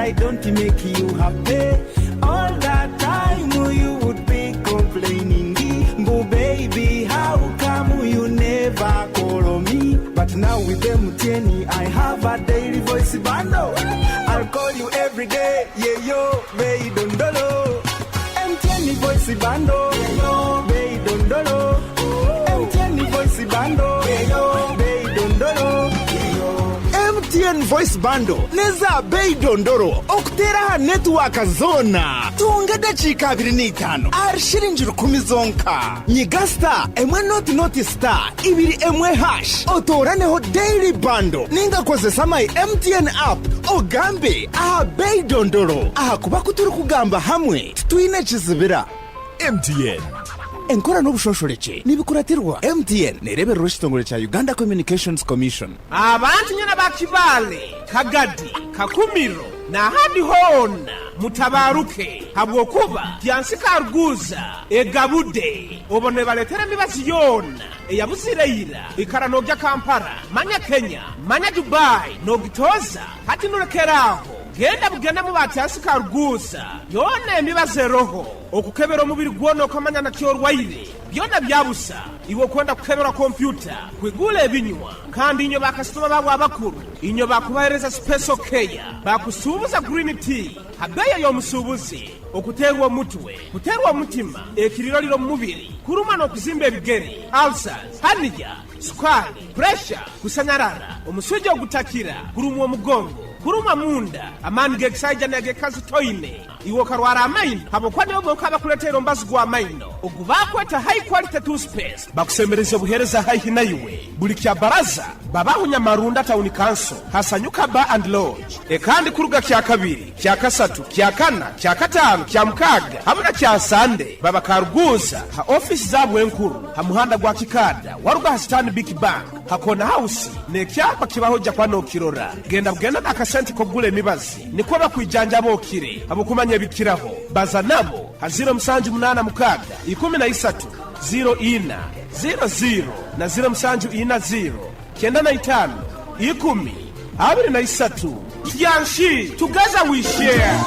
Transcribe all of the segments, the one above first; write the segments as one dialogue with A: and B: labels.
A: I don't make you happy. All that time you would be complaining. But baby, how come you never call me? But now with MTN, I have a daily voice bundle. I'll call you every day, yeah yo, baby don't dolo. MTN voice bundle, yeah yo, baby don't dolo. MTN voice bundle, yeah yo, baby don't dolo. MTN voice bundle neza bei dondoro okutera network zona tungada chika 25 arshiringi 10 zonka nyigasta emwe not star ibiri emwe hash otoraneho daily bundle ninga kozesa my MTN app ogambe bei dondoro kuba kuturi kugamba hamwe twine kizibira MTN enkora n'obushosholeke nibikuratirwa MTN nereberero kitongole cha Uganda Communications Commission.
B: Abantu nyana bakibale kagadi kakumiro na hadi hona mutabaruke habwokuba byansika ruguza egabude obone baletera mibazi yona eyabusireyira ikarano bya Kampala manya Kenya manya Dubai no gitoza hati nurekeraho genda mu batyasika ruguza yona emibaze roho okukebera omubiri gwono kamanya na kyorwaire byona byabusa iwo kwenda kukebera computer kwigula ebinywa kandi inyo bakasitoma babo abakuru inyo bakubahereza special care bakusubuza green tea habeya yo musubuzi okuterwa mutwe kuterwa mutima ekiriro liro mubiri kuruma no kuzimba ebigeri ulcers hanija sukari pressure kusanyarara omusujja ogutakira kurumwa mugongo kuruma munda amani geksaija nage kazi toine iwo karwara amaino habokwane obo kabakuletera mbazi gwa amaino ogubakweta high quality toothpaste bakusemereza buhereza high naiwe buli kya baraza babaho nyamarunda town council hasanyuka bar and lodge kandi kuruga kya kabiri kya kasatu kya kana kya katano kya mukaga hamuna kya sande baba karuguza ha office zabu enkuru ha muhanda gwa kikada waruga ha stand big bank hakona house ne kyapa kibahoja kwa no kirora genda nakasenti ko gule mibazi niko bakwijanja bokire abokumanya bikiraho baza nabo ha 07 mukaga 13 04 00 na 07 kenda na 5 10 23 yanshi together we share.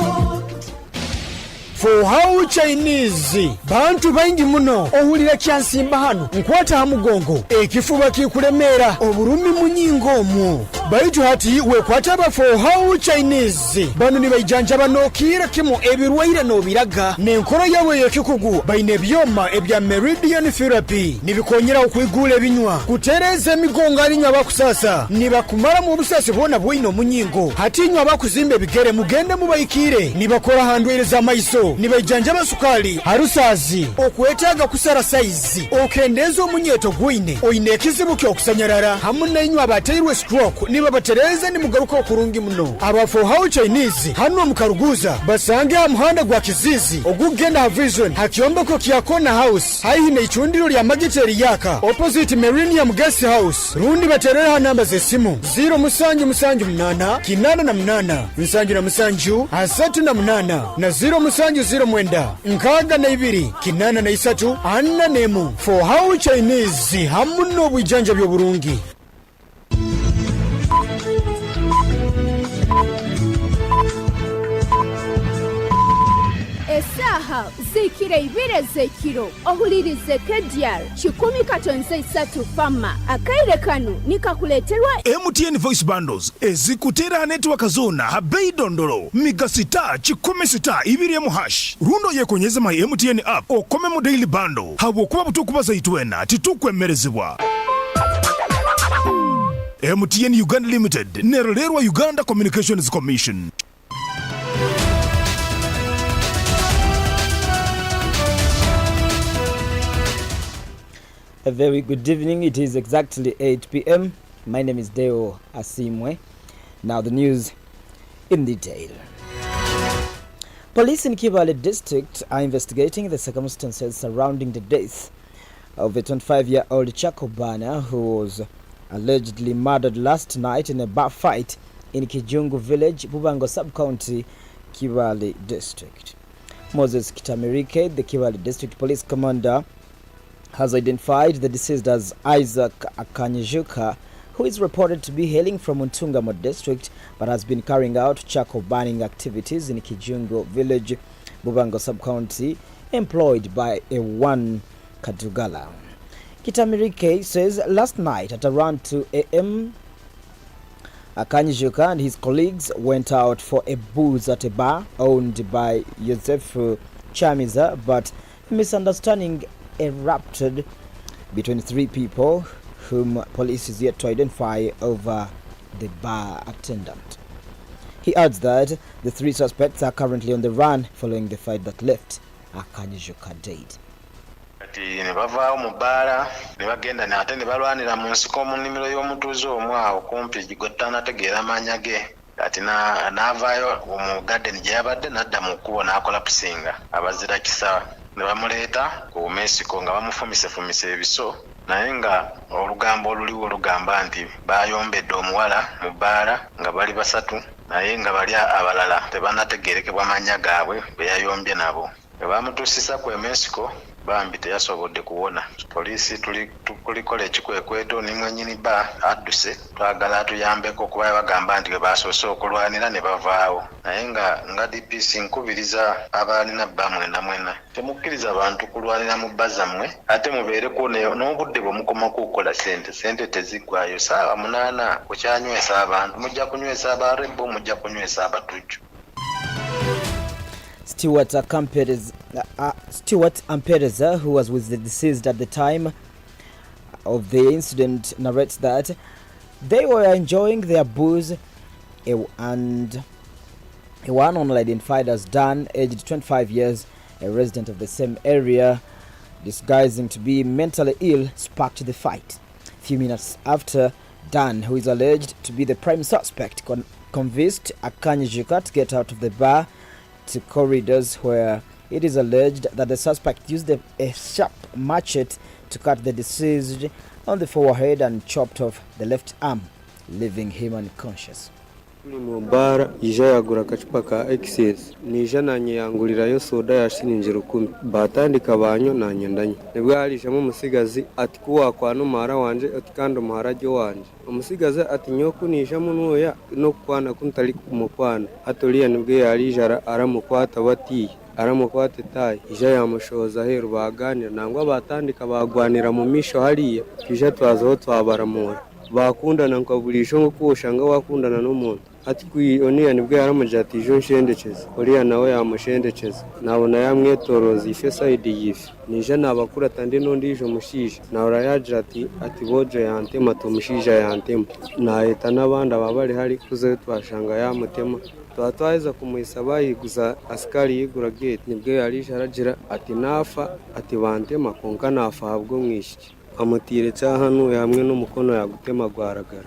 C: For how Chinese bantu baingi muno ohulira kyansimba hano nkwata hamugongo ekifuba kikuremera oburumi munyingo mu baitu hati wekwata ba for how Chinese bano ni bayijanja banokira kimo ebirwaire no biraga nenkoro yawe yekikugu baine byoma ebya meridian therapy nibikonyera okwigula ebinywa kutereza emigongo alinywa bakusasa nibakumara mu busasi bona bwino munyingo hati nywa bakuzimbe bigere mugende mubayikire nibakora handwereza maiso nibajanja basukali harusazi okwetaga kusara size okendezo munyeto gwine oine kizibu kyo kusanyarara hamuna inywa abateirwe stroke niba batereza ni mugaruka okurungi muno abafo how Chinese hano mukaruguza basange amuhanda gwa kizizi ogugenda ha vision hakiomba ko kyakona house haihine ichundiro lya magiteri yaka opposite Millennium Guest House rundi baterera namba ze simu 0 kinana na mnana msanju na msanju asatu na mnana na 0 mwenda nkaga na ibiri kinana na isatu anna nemu for how Chinese hamuno bwijanja byo burungi.
D: Esaha zikire ibire zekiro ohulirize Kdr 10 fama akaire kanu nikakuleterwa
E: MTN voice bundles ezikutera network zona habei dondoro migasita 10 ibiri mu hash rundo yekonyeza my MTN app okome mu daily bundle habo kuba butukubaza itwena titukwemerezebwa. MTN Uganda Limited nererwa Uganda Communications Commission.
F: A very good evening. It is exactly 8 p.m. My name is Deo Asiimwe. Now the news in detail. Police in Kibale district are investigating the circumstances surrounding the death of a 25-year-old Chakobana who was allegedly murdered last night in a bar fight in Kijungu village, Bubango sub-county, Kibale district. Moses Kitamirike, the Kibale district police commander, has identified the deceased as Isaac Akanyajuka, who is reported to be hailing from Untungamo district but has been carrying out charcoal burning activities in Kijungo village, Bubango sub-county, employed by a On Kdr. Kitamirike says last night at around 2 a.m., Akanyijuka and his colleagues went out for a booze at a bar owned by Joseph Chamiza, but misunderstanding erupted between 3 people whom police is yet to identify over the bar attendant. He adds that the 3 suspects are currently on the run following the fight that left Akanyijuka dead.
G: Ne bavaawo mu bbaala ne bagenda ne ate ne balwanira mu nsiko mu nnimiro y'omutuuze omu awo kumpi gwettanategeera mannya ge. Kati n'avaayo mu garden gye yabadde n'adda mu kkubo n'akola pusinga abazira kisa ne bamuleeta ku Mexico nga bamufumisefumise ebiso, naye nga olugambo oluliwo olugamba nti bayombedde omuwala mu bbaala nga bali 3 naye nga bali abalala tebanategeerekebwa mannya gaabwe be yayombye nabo. Bwe bamutuusisa ku Mexico bambi teyasobodde kuwona. Poliisi tulikola ekikwekweto ni mwennyini bba adduse twagala atuyambeko kuba bagamba nti basoose okulwanira ne bavaawo, naye nga DPC nkubiriza abalina bba mwena temukkiriza abantu kulwanira mu bba zammwe ate mubeereko n'obudde bwe mukoma kukola sente teziggwayo. Saawa 8 kukyanywesa abantu, mujja kunywesa abarebo, mujja kunywesa abatujju.
F: Stuart Ampereza, who was with the deceased at the time of the incident, narrates that they were enjoying their booze and one unidentified as Dan, aged 25 years, a resident of the same area, disguising to be mentally ill, sparked the fight. A few minutes after, Dan, who is alleged to be the prime suspect, convinced Akanyijuka to get out of the bar to corridors where it is alleged that the suspect used a sharp machete to cut the deceased on the forehead and chopped off the left arm, leaving him unconscious.
H: Tuli mu bara ija yagura akacupa ka excess nija nanye yangurirayo soda ya shilingi 10 batandika banyo nanyendanye nibwo alishamo umusigazi ati kuwa kwa numara wanje ati kandi umuharage wanje umusigazi ati nyoku nisha munoya no kwana kuntali kumukwana atoliya nibwo yalijara aramukwata bati aramukwata tayi ija yamushoza heru baganira nangwa batandika bagwanira mu misho hariya tuje twazo twabaramura bakundana nkaburisho nko kushanga wakundana n'umuntu ati kwioniya nibwo yaramujati jo nshendekeza oriya nawe yamushendekeza nabona yamwetoroza ife side yife nije nabakura tande nondijo mushije naura yajati ati bojo yantema to mushija yantema naheta nabandi ababari hari kuze twashanga yamutema twatwaiza kumuisaba yiguza askari yigura gate nibwo yarisha aragira ati nafa ati bantema konka nafa habwo mwishiki amutire cyahanuye hamwe n'umukono yagutema gwaragara.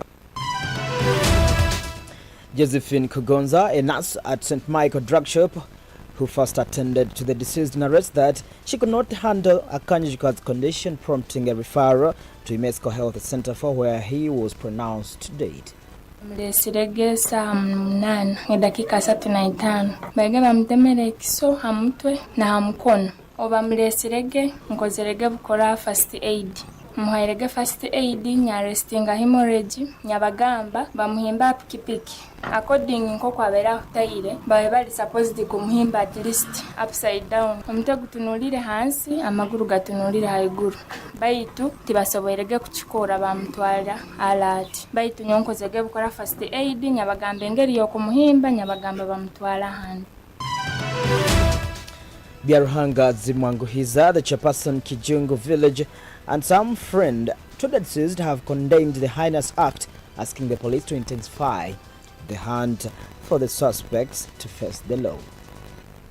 F: Josephine Kugonza, a nurse at St. Michael Drug Shop, who first attended to the deceased, narrates that she could not handle Akanyijuka's condition, prompting a referral to Imesco Health Center for where he was pronounced dead.
I: Mlesirege saa 8 dakika 35 bage bamtemere kiso hamutwe na hamkono oba mlesirege nkozerege bukora first aid muhairege first aid nyarestinga hemorrhage nyabagamba bamuhimba pikipiki according nko kwabera hutaire babe bali supposed kumuhimba at least upside down omute gutunulire hansi amaguru gatunulire haiguru baitu tibasoboyerege kuchikora bamutwara alati baitu nyonkozege bukora first aid nyabagamba engeri yo kumuhimba nyabagamba bamutwara handi.
F: Biaruhanga Zimwanguhiza, the chairperson Kijungo village, and some friend to the deceased have condemned the heinous act, asking the police to intensify the hunt for the suspects to face the law.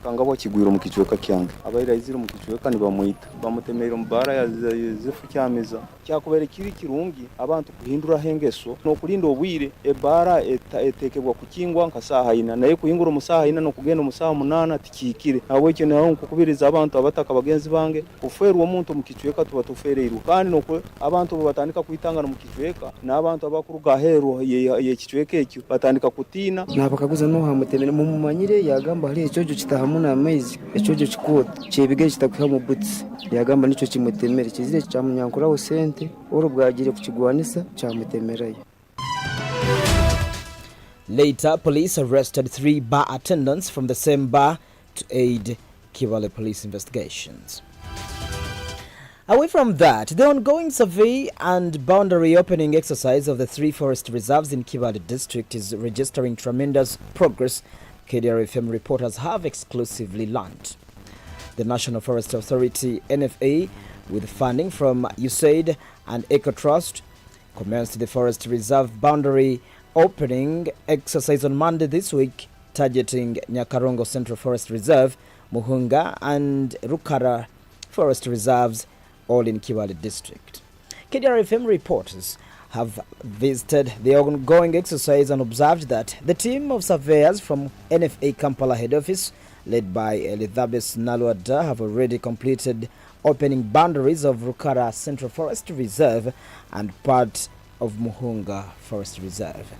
J: Kangabo kigwiro mu kichweka kyange abayira iziro mu kichweka ni bamuita bamutemera mbara ya zifu cyameza cyakubera kiri kirungi abantu kuhindura hengeso no kulinda obwire ebara etekebwa kukingwa nkasaha ina naye kuhingura umusaha ina no kugenda umusaha 8 tikikire abo cyo naho kukubiriza abantu abataka bagenzi bange uferwa umuntu mu kichweka tuba tufereiro kandi no abantu batandika kuitangana mu kichweka n'abantu abakuruga hero ye kichweka ekyo batandika kutina
K: nabakaguza no hamutemera mu manyire yagamba hari icyo kita hamwe n'amaizi ecojo kikota cyebige kitakwiha mu butsi yagamba nico kimutemere kizire cyamunyankuraho sente oro bwagire kukigwanisa cyamutemerayo.
F: Later, police arrested 3 bar attendants from the same bar to aid Kibale police investigations. Away from that, the ongoing survey and boundary opening exercise of the 3 forest reserves in Kibale district is registering tremendous progress, KDR FM reporters have exclusively learned. The National Forest Authority, NFA, with funding from USAID and EcoTrust, commenced the forest reserve boundary opening exercise on Monday this week, targeting Nyakarongo Central Forest Reserve, Muhunga and Rukara Forest Reserves, all in Kibale district. KDR FM reporters have visited the ongoing exercise and observed that the team of surveyors from NFA Kampala head office, led by Elizabeth Nalwada, have already completed opening boundaries of Rukara Central Forest Reserve and part of Muhunga Forest Reserve.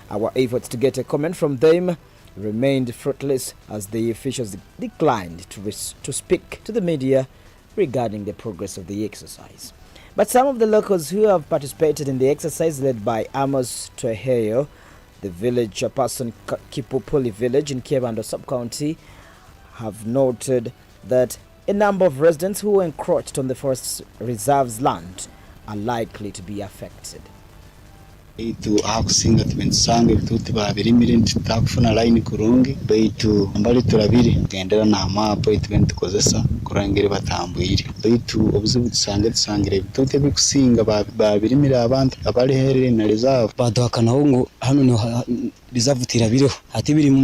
F: Our efforts to get a comment from them remained fruitless as the officials declined to speak to the media regarding the progress of the exercise. But some of the locals who have participated in the exercise, led by Amos Tweheyo, the village chairperson Kipupuli village in Kiebando sub-county, have noted that a number of residents who encroached on the forest reserve's land are likely to be affected.
L: Baitu akusinga tumensange bituti babirimire ntitakufuna line kurungi baitu mbali turabiri gendera na mapa itubenti kozesa kurangire batambwire baitu obuzibu dusangire bituti bikusinga babirimire abantu abali herere na reserve badakana ngo hano no reserve tirabiriho ati biri mu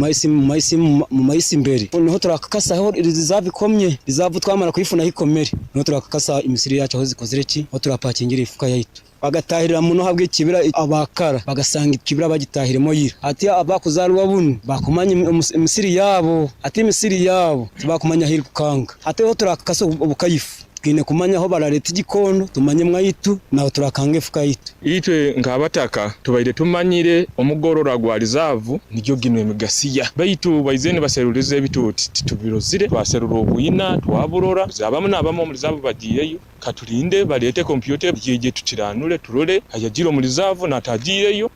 L: maisi imbere niho turakakasa aho reserve ikomye reserve twamara kuyifuna hikomere niho turakakasa imisiri yacu aho zikozereki aho turapakingira ifuka yayitu bagatahirira muno habwe kibira abakara bagasanga ikibira bagitahiremo yira ati abakuzarwa bunu bakumanye imisiri yabo ati imisiri yabo bakumanya hirukanga ati ho turakakasa ubukayifu twine kumanya aho barareta igikondo tumanye mwayitu naho turakanga ifuka yitu
M: itwe ngabataka tubaide tumanyire omugorora gwa reserve niryo ginwe migasiya bayitu bayizene baserurize bituti tubirozire baserura obuyina twaburora zabamwe nabamo muri reserve bagiyeyo katurinde barete computer yeje tukiranure turore ayagiro muri reserve natagiyeyo.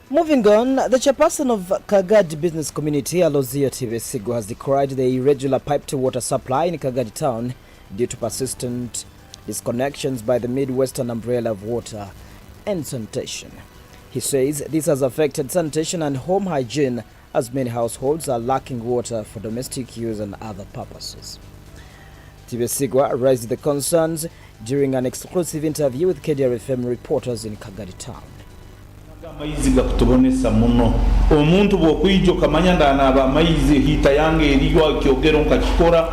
F: Moving on, the chairperson of Kagadi Business Community, Alozia Tivesigo, has decried the irregular pipe-to-water supply in Kagadi town due to persistent disconnections by the Midwestern Umbrella of Water and Sanitation. He says this has affected sanitation and home hygiene as many households are lacking water for domestic use and other purposes. Tibesigwa raised the concerns during an exclusive interview with KDR FM reporters in Kagadi town.
N: Amaizi gakutubonesa muno omuntu bwokwijo kamanya ndana aba amaizi hita yange eriyo kyogero nkakikora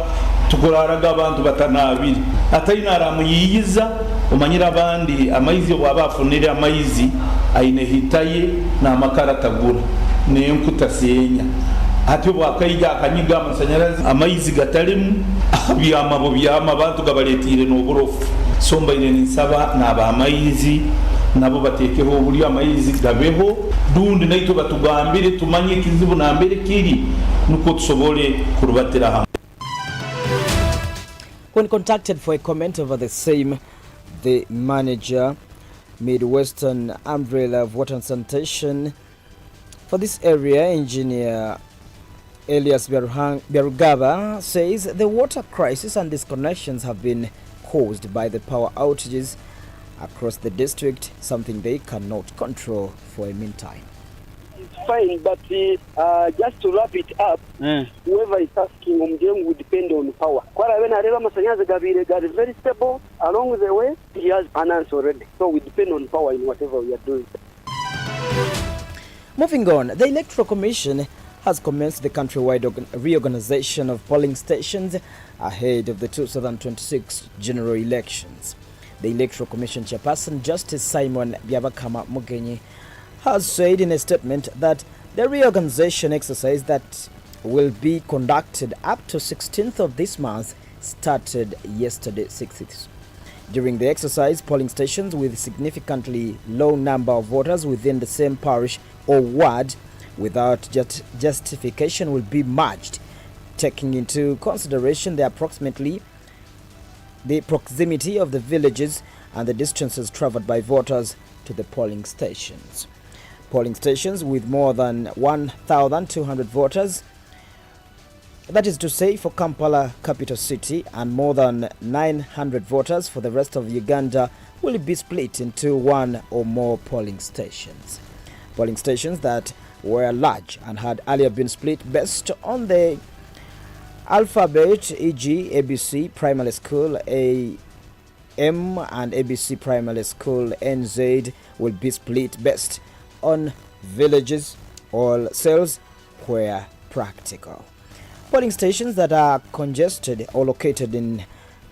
N: tukoraraga abantu batanabiri atayina aramuyiyiza umanyira abandi amaizi wabafunira amaizi aine hitaye na makara tagura ne nkutasenya ati bwakayija akanyiga amasanyarazi amaizi gatalimu byamabo byama abantu gabaletire no burofu somba ine nsaba na aba amaizi nabo batekeho buri amayizi gabeho dundi naito batugambire tumanye kizibu na mbere kiri nuko tusobole kurubatira hamwe.
F: When contacted for a comment over the same, the manager, Midwestern Umbrella of Water and Sanitation for this area, engineer Elias Biarugaba, says the water crisis and disconnections have been caused by the power outages across the district, something they cannot control for a meantime.
O: It's fine, but just to wrap it up, whoever is asking will depend on power. God is very stable along the way. He has an answer already. So we depend on power in whatever we are doing.
F: Moving on, the Electoral Commission has commenced the countrywide reorganization of polling stations ahead of the 2026 general elections. The Electoral Commission chairperson, Justice Simon Byabakama Mugenyi, has said in a statement that the reorganization exercise that will be conducted up to 16th of this month started yesterday, 6th. During the exercise, polling stations with significantly low number of voters within the same parish or ward without justification will be merged, taking into consideration the proximity of the villages and the distances traveled by voters to the polling stations. Polling stations with more than 1,200 voters, that is to say for Kampala, capital city, and more than 900 voters for the rest of Uganda will be split into one or more polling stations. Polling stations that were large and had earlier been split based on the alphabet, e.g. ABC Primary School AM and ABC Primary School NZ will be split based on villages or cells where practical. Polling stations that are congested or located in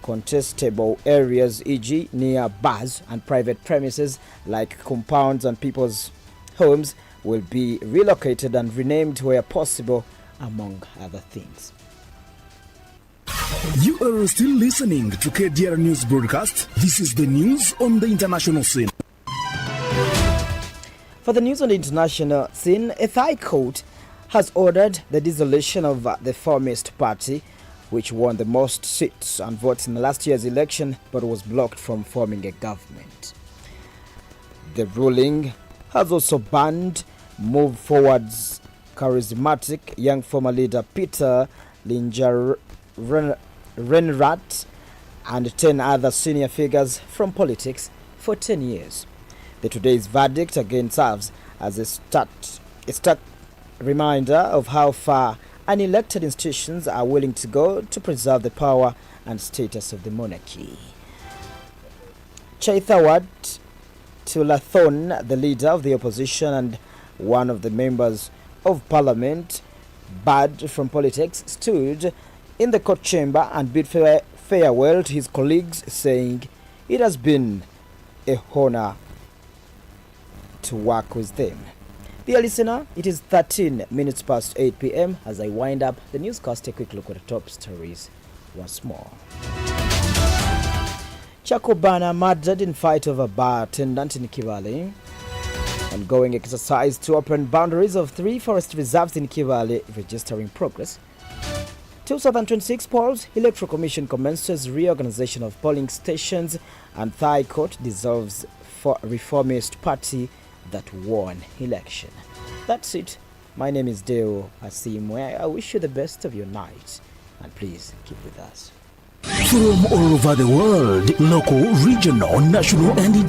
F: contestable areas, e.g. near bars and private premises like compounds and people's homes, will be relocated and renamed where possible, among other things.
E: You are still listening to KDR News Broadcast. This is the news on the international scene.
F: For the news on the international scene, a Thai court has ordered the dissolution of the Reformist Party, which won the most seats and votes in last year's election but was blocked from forming a government. The ruling has also banned Move Forward's charismatic young former leader Peter Renrat and 10 other senior figures from politics for 10 years. The today's verdict again serves as a stark reminder of how far unelected institutions are willing to go to preserve the power and status of the monarchy. Chaithawat Tulathon, the leader of the opposition and one of the members of parliament barred from politics, stood in the court chamber and bid farewell to his colleagues, saying it has been a honor to work with them. Dear listener, it is 13 minutes past 8 p.m. As I wind up the newscast, a quick look at the top stories once more. Chakobana murdered in fight over bar attendant in Kibale. Ongoing exercise to open boundaries of 3 forest reserves in Kibale, registering progress. 2026 polls, Electoral Commission commences reorganization of polling stations, and Thai court dissolves for Reformist Party that won election. That's it. My name is Deo Asiimwe. I wish you the best of your night, and please keep with us.
E: From all over the world, local, regional, national, and international.